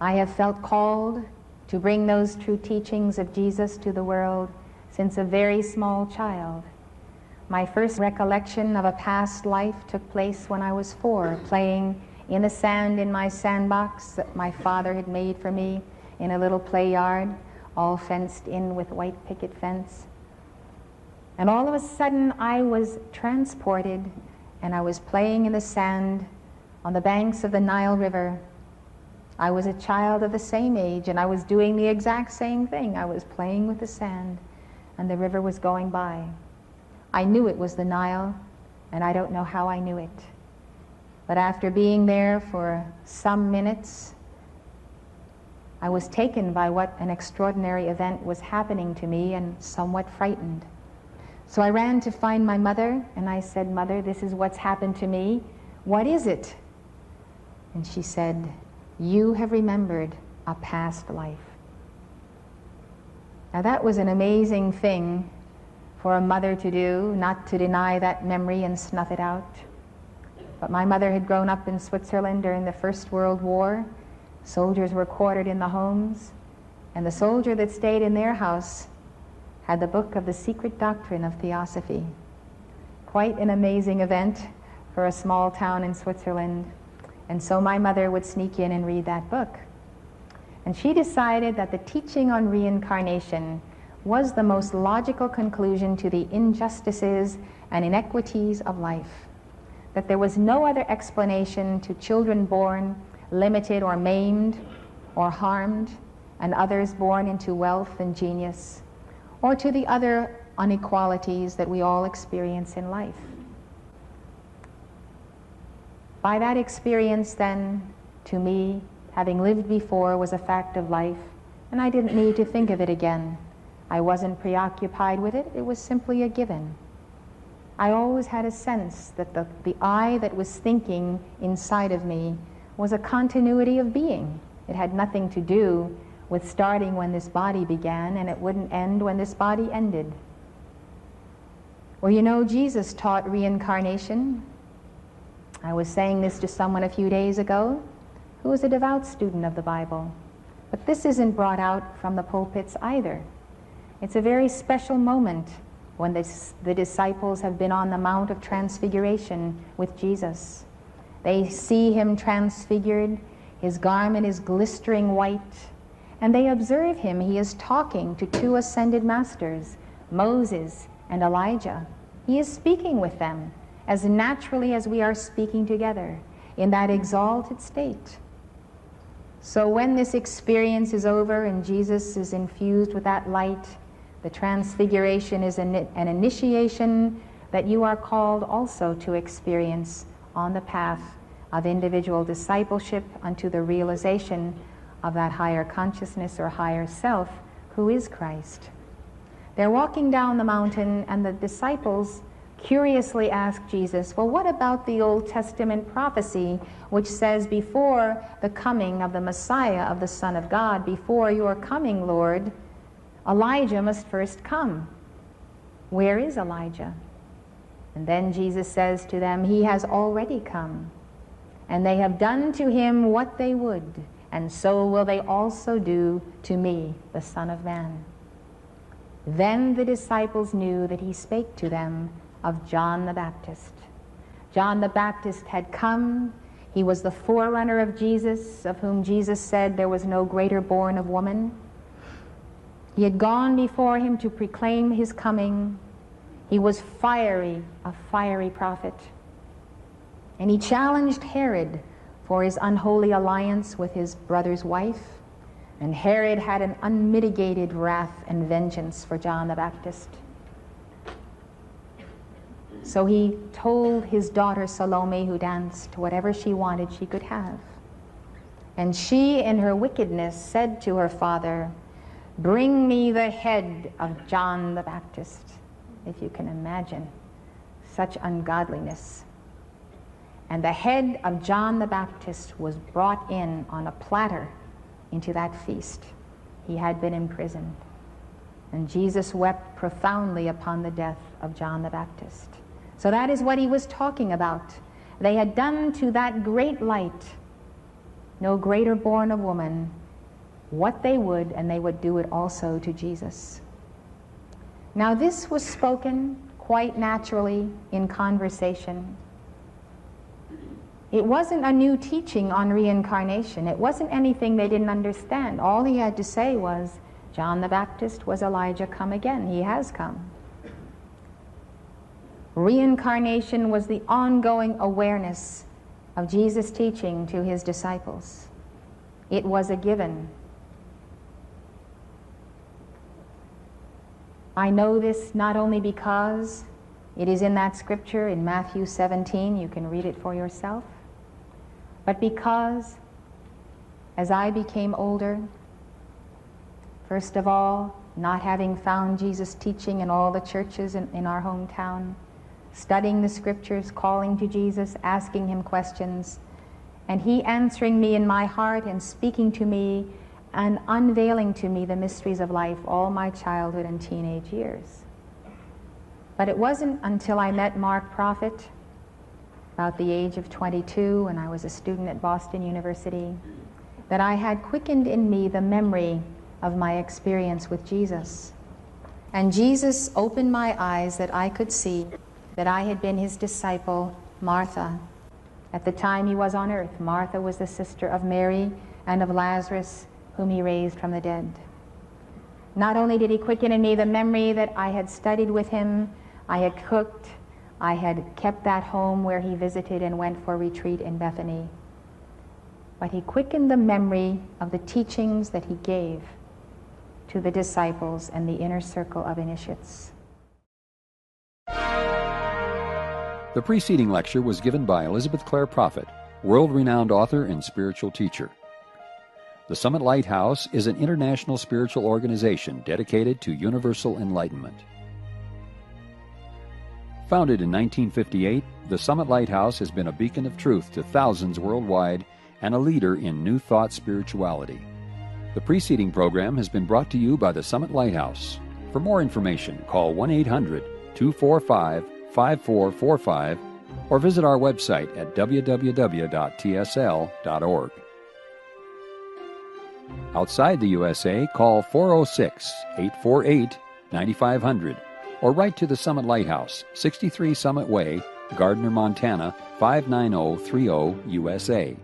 I have felt called to bring those true teachings of Jesus to the world since a very small child. My first recollection of a past life took place when I was 4, playing in the sand in my sandbox that my father had made for me in a little play yard, all fenced in with white picket fence. And all of a sudden I was transported, and I was playing in the sand on the banks of the Nile River. I was a child of the same age, and I was doing the exact same thing. I was playing with the sand, and the river was going by. I knew it was the Nile, and I don't know how I knew it. But after being there for some minutes, I was taken by what an extraordinary event was happening to me and somewhat frightened. So I ran to find my mother, and I said, "Mother, this is what's happened to me. What is it?" And she said, "You have remembered a past life." Now that was an amazing thing for a mother to do, not to deny that memory and snuff it out. But my mother had grown up in Switzerland during the First World War. Soldiers were quartered in the homes, and the soldier that stayed in their house had the book of the secret doctrine of Theosophy. Quite an amazing event for a small town in Switzerland. And so my mother would sneak in and read that book. And she decided that the teaching on reincarnation was the most logical conclusion to the injustices and inequities of life. That there was no other explanation to children born limited or maimed or harmed, and others born into wealth and genius, or to the other inequalities that we all experience in life. By that experience then, to me, having lived before was a fact of life, and I didn't need to think of it again. I wasn't preoccupied with it, it was simply a given. I always had a sense that the I that was thinking inside of me was a continuity of being. It had nothing to do with starting when this body began, and it wouldn't end when this body ended. Well, you know, Jesus taught reincarnation. I was saying this to someone a few days ago who was a devout student of the Bible. But this isn't brought out from the pulpits either. It's a very special moment when the disciples have been on the Mount of Transfiguration with Jesus. They see him transfigured, his garment is glistering white, and they observe him. He is talking to 2 ascended masters, Moses and Elijah. He is speaking with them as naturally as we are speaking together in that exalted state. So when this experience is over and Jesus is infused with that light, the transfiguration is an initiation that you are called also to experience on the path of individual discipleship unto the realization of that higher consciousness or higher self who is Christ. They're walking down the mountain, and the disciples curiously ask Jesus, "Well, what about the Old Testament prophecy which says before the coming of the Messiah, of the Son of God, before your coming, Lord, Elijah must first come. Where is Elijah?" And then Jesus says to them, "He has already come, and they have done to him what they would, and so will they also do to me, the Son of Man." Then the disciples knew that he spake to them of John the Baptist. John the Baptist had come. He was the forerunner of Jesus, of whom Jesus said there was no greater born of woman. He had gone before him to proclaim his coming. He was fiery, a fiery prophet. And he challenged Herod for his unholy alliance with his brother's wife. And Herod had an unmitigated wrath and vengeance for John the Baptist. So he told his daughter Salome, who danced, whatever she wanted she could have. And she, in her wickedness, said to her father, "Bring me the head of John the Baptist." If you can imagine such ungodliness. And the head of John the Baptist was brought in on a platter into that feast. He had been imprisoned. And Jesus wept profoundly upon the death of John the Baptist. So that is what he was talking about. They had done to that great light no greater born of woman, what they would, and they would do it also to Jesus. Now this was spoken quite naturally in conversation. It wasn't a new teaching on reincarnation. It wasn't anything they didn't understand. All he had to say was, John the Baptist was Elijah come again. He has come. Reincarnation was the ongoing awareness of Jesus' teaching to his disciples. It was a given. I know this not only because it is in that scripture in Matthew 17, you can read it for yourself, but because as I became older, first of all, not having found Jesus' teaching in all the churches in our hometown, studying the scriptures, calling to Jesus, asking him questions, and he answering me in my heart and speaking to me and unveiling to me the mysteries of life all my childhood and teenage years. But it wasn't until I met Mark Prophet, about the age of 22, when I was a student at Boston University, that I had quickened in me the memory of my experience with Jesus. And Jesus opened my eyes that I could see that I had been his disciple, Martha. At the time he was on earth, Martha was the sister of Mary and of Lazarus, whom he raised from the dead. Not only did he quicken in me the memory that I had studied with him, I had cooked, I had kept that home where he visited and went for retreat in Bethany, but he quickened the memory of the teachings that he gave to the disciples and the inner circle of initiates. The preceding lecture was given by Elizabeth Clare Prophet, world-renowned author and spiritual teacher. The Summit Lighthouse is an international spiritual organization dedicated to universal enlightenment. Founded in 1958, the Summit Lighthouse has been a beacon of truth to thousands worldwide and a leader in New Thought spirituality. The preceding program has been brought to you by the Summit Lighthouse. For more information, call 1-800-245-5445 or visit our website at www.tsl.org. Outside the USA, call 406-848-9500 or write to the Summit Lighthouse, 63 Summit Way, Gardner, Montana, 59030, USA.